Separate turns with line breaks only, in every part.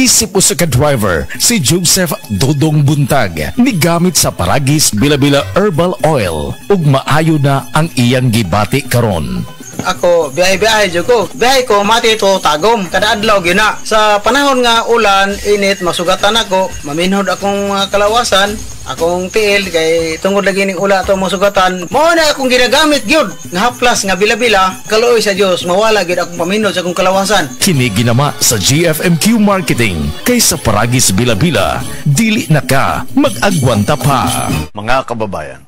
Isip usa ka driver si Joseph Dodong Buntag migamit sa Paragis Bila-Bila Herbal Oil ug maayo na ang iyang gibati karon.
Ako biyahe-biyahe jud ko. Biyahe ko mati to Tagum kada adlaw gina. Sa panahon nga ulan, init, masugatan ako, maminhod akong kalawasan. Akong tiil kay tungod lagi ning ula to masugatan. Mao na akong ginagamit gyud nga haplas nga bila-bila. Kaluoy sa Dios mawala gyud akong paminod sa akong kalawasan.
Kini ginama sa GFMQ Marketing kay sa Paragis Bila-Bila dili na ka mag-agwanta pa.
Mga kababayan,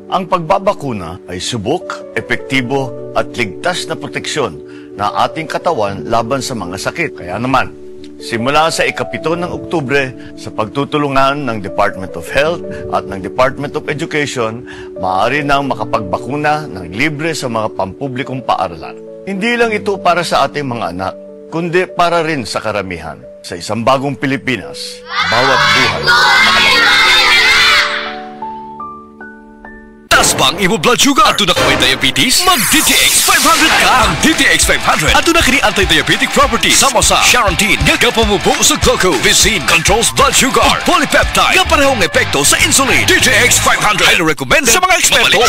ang pagbabakuna ay subok, epektibo at ligtas na proteksyon na ating katawan laban sa mga sakit. Kaya naman, simula sa ika-7 ng Oktubre, sa pagtutulungan ng Department of Health at ng Department of Education, maaari nang makapagbakuna ng libre sa mga pampublikong paaralan. Hindi lang ito para sa ating mga anak, kundi para rin sa karamihan. Sa isang bagong Pilipinas, bawat buhay mahalaga.
Taas bang imo blood sugar? Ato na kamay diabetes? Mag-DTX 500 ka! Ang DTX 500 ato na kini anti-diabetic properties sama sa Charantine nga kapamubo sa glucose, Vicine controls blood sugar, ug polypeptide nga parehong epekto sa insulin. DTX 500 ay recommend sa mga eksperto.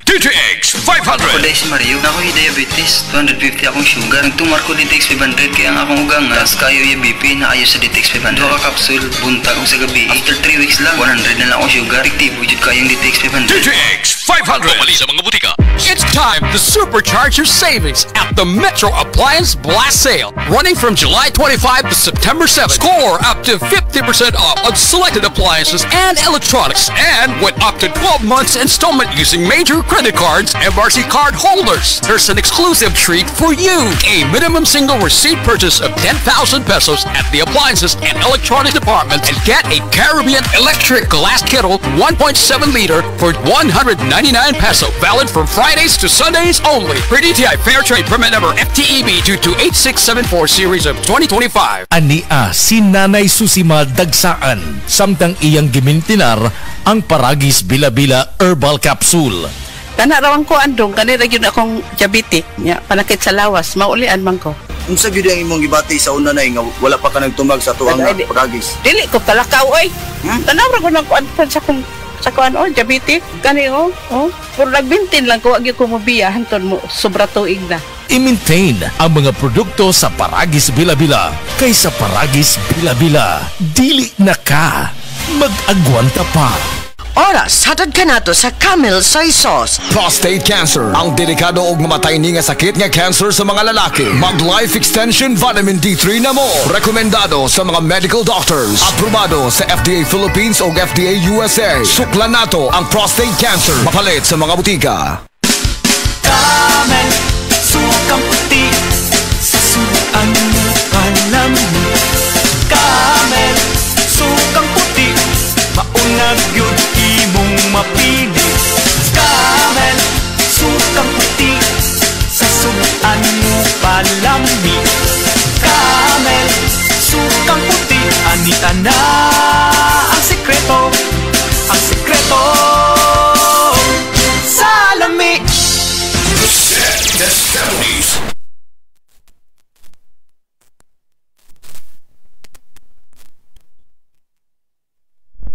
DTX 500.
Ako dahil si Mario, ako'y diabetes, 250 akong sugar. Nagtumar ko DTX 500 kaya ang akong ugang as kayo yung BP na ayos sa DTX 500. Dua ka kapsul, buntag ko sa gabi. After 3 weeks lang, 100 na lang akong sugar. Aktibo jud kayong DTX 500.
DTX 500. Pamali sa mga butika. It's time to supercharge your savings at the Metro Appliance Blast Sale. Running from July 25 to September 7. Score up to 50% off on selected appliances and electronics. And with up to 12 months installment using major credit cards, MRC card holders. There's an exclusive treat for you. A minimum single receipt purchase of 10,000 pesos at the appliances and electronics department and get a Caribbean electric glass kettle 1.7 liter for 199 peso. Valid from Fridays to Sundays only. Per DTI Fair Trade Permit Number FTEB 228674 Series of 2025.
Ania si Nanay Susima Dagsaan samtang iyang gimintinar ang Paragis Bila-Bila Herbal Capsule.
Kanarawan ko andong kanira gyud akong diabetic nya panakit sa lawas maulian man ko.
Unsa gyud ang imong gibati sa una nay nga wala pa ka nagtumag sa tuang Paragis?
Dili ko talakaw oy. Tanawra ko nang kuan sa kuan diabetic kani puro nagbintin lang ko agi ko mobiya hanton mo sobra tuig na.
I-maintain ang mga produkto sa Paragis Bila-Bila kay sa Paragis Bila-Bila dili na ka mag-agwanta pa.
Oras, hatad ka nato sa Camel Soy Sauce.
Prostate cancer, ang delikado og mamatay ni nga sakit nga cancer sa mga lalaki. Mag-life extension vitamin D3 na mo. Rekomendado sa mga medical doctors. Aprobado sa FDA Philippines o FDA USA. Suklan nato ang prostate cancer. Mapalit sa mga butika.
Camel, sukang puti, sasuan mo palamig. Camel, sukang puti, maunag yun imong mapili. Camel, sukang puti, sasuan mo palamig. Camel, sukang puti, anita na ang sekreto, ang sekreto sa lamig.
The 70s.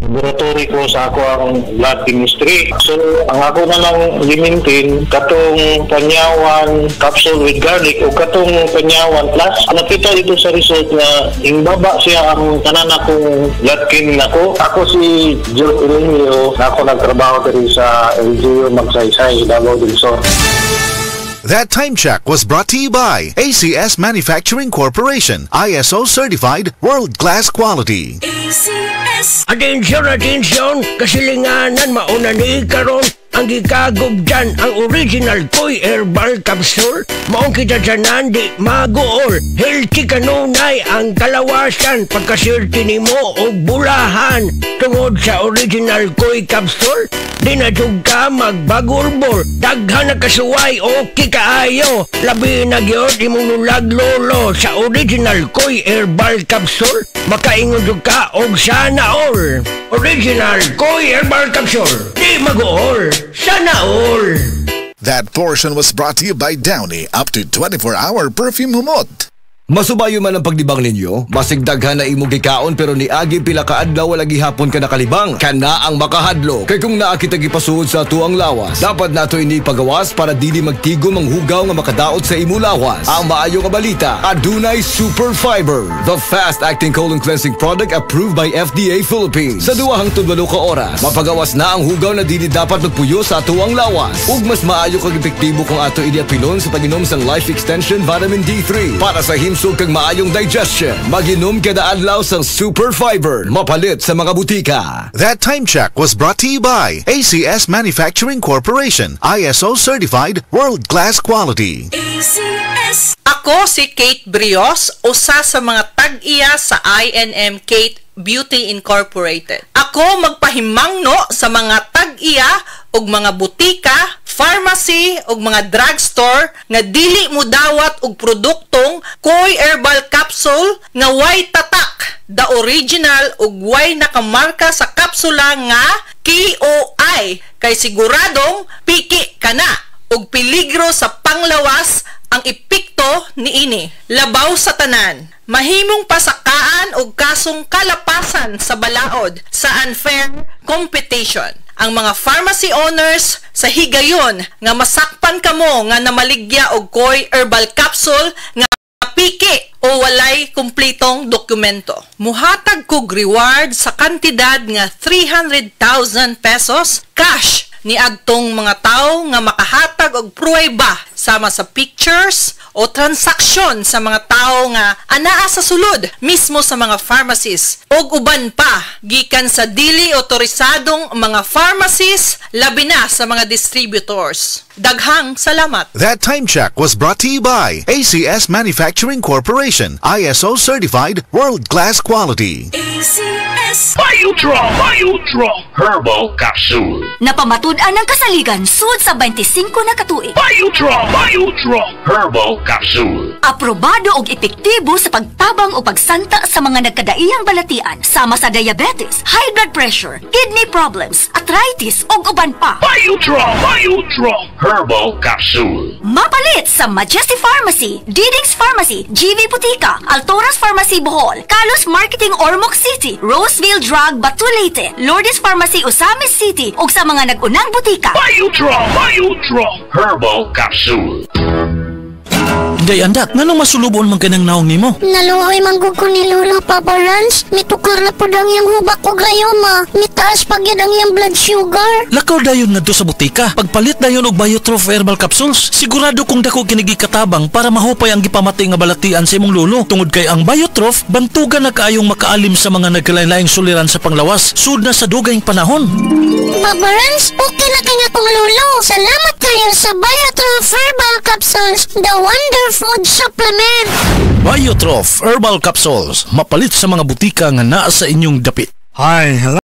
Laboratory ko sa ako ang blood chemistry. So, ang ako na lang limintin katong panyawan capsule with garlic o katong panyawan plus. Nakita dito sa result na imbaba siya ang tanan akong blood chem nako. Ako si Joe Elenio, ako nagtrabaho diri sa LGU Magsaysay, Davao del Sur.
That time check was brought to you by ACS Manufacturing Corporation, ISO certified, world-class quality.
ACS. Atensyon, kasilinganan mauna ni karon. Ang gikagob dyan, ang original Koy Herbal Capsule. Maong kita dyanan, di magool. Healthy kanunay ang kalawasan. Pagkasirti ni mo o bulahan. Tungod sa original Koy Capsule, di na jug ka magbagurbol. Daghan na kasuway o kikaayo. Labi na gyud imong nulag lolo sa original Koy Herbal Capsule. Makaingon jug ka og sana all. Original Koy Herbal Capsule, di magool. Sana all.
That portion was brought to you by Downy, up to 24-hour perfume humot.
Masubayo man ang pagdibang ninyo, masigdaghan na imong gikaon pero niagi pila ka adlaw wala gihapon ka nakalibang. Kana ang makahadlo. Kay kung naa kita gipasuod sa tuang lawas, dapat nato ini pagawas para dili magtigom ang hugaw nga makadaot sa imo lawas. Ang maayo nga balita, adunay Super Fiber, the fast-acting colon cleansing product approved by FDA Philippines. Sa 2 hangtod 8 ka oras, mapagawas na ang hugaw na dili dapat magpuyo sa tuang lawas. Ug mas maayo kag epektibo kung ato ini apilon sa pag-inom sang Life Extension Vitamin D3 para sa himsog kag maayong digestion. Mag-inom kada adlaw sang Super Fiber, mapalit sa mga butika.
That time check was brought to you by ACS Manufacturing Corporation, ISO certified world-class quality.
ACS. Ako si Kate Brios, usa sa mga tag-iya sa INM Kate Beauty Incorporated. Ako magpahimangno sa mga tag-iya ug mga butika, pharmacy ug mga drugstore nga dili mo dawat og produktong Koy Herbal Capsule nga way tatak, the original ug way nakamarka sa kapsula nga KOI kay siguradong piki kana ug peligro sa panglawas ang epekto niini. Labaw sa tanan, mahimong pasakaan og kasong kalapasan sa balaod sa unfair competition. Ang mga pharmacy owners sa higayon nga masakpan kamo nga namaligya og Koy Herbal Capsule nga piki o walay kumpletong dokumento. Muhatag kog reward sa kantidad nga 300,000 pesos cash ni agtong mga tao nga makahatag og pruweba sama sa pictures o transaksyon sa mga tao nga anaa sa sulod mismo sa mga pharmacies og uban pa gikan sa dili otorisadong mga pharmacies labi na sa mga distributors. Daghang salamat.
That time check was brought to you by ACS Manufacturing Corporation, ISO certified world-class quality.
ACS Biodraw Herbal Capsule.
Napamatud-an ang kasaligan sud sa 25 na katuig.
Biodraw Herbal Capsule.
Aprobado og epektibo sa pagtabang o pagsanta sa mga nagkadaiyang balatian sama sa diabetes, high blood pressure, kidney problems, arthritis ug uban pa.
Biodraw Herbal Capsule.
Mapalit sa Majesty Pharmacy, Diding's Pharmacy, GV Butika, Altoras Pharmacy Bohol, Kalos Marketing Ormoc City, Roseville Drug Batulete, Lourdes Pharmacy Osamis City ug sa mga nag-unang butika.
Biodraw Herbal Capsule.
Day andak, nganong masulubon man kanang naong nimo?
Naluoy manggug ko ni Lola Papa Rans. Mitukar na po dang yung hubak ko gayoma. Mitaas pag yan ang yung blood sugar.
Lakaw dayon ngadto sa butika. Pagpalit dayon og Biotrof Herbal Capsules. Sigurado kung dako kinigi katabang para mahupay ang gipamati nga balatian sa imong lolo. Tungod kay ang Biotrof bantugan na kaayong makaalim sa mga nagkalain-laing suliran sa panglawas sud na sa dugayng panahon.
Papa Rans, okay na kay akong lolo. Salamat kayo sa Biotrof Herbal Capsules, the wonder food supplement.
Biotrof Herbal Capsules, mapalit sa mga butika nga naa sa inyong dapit.
Hi, hello.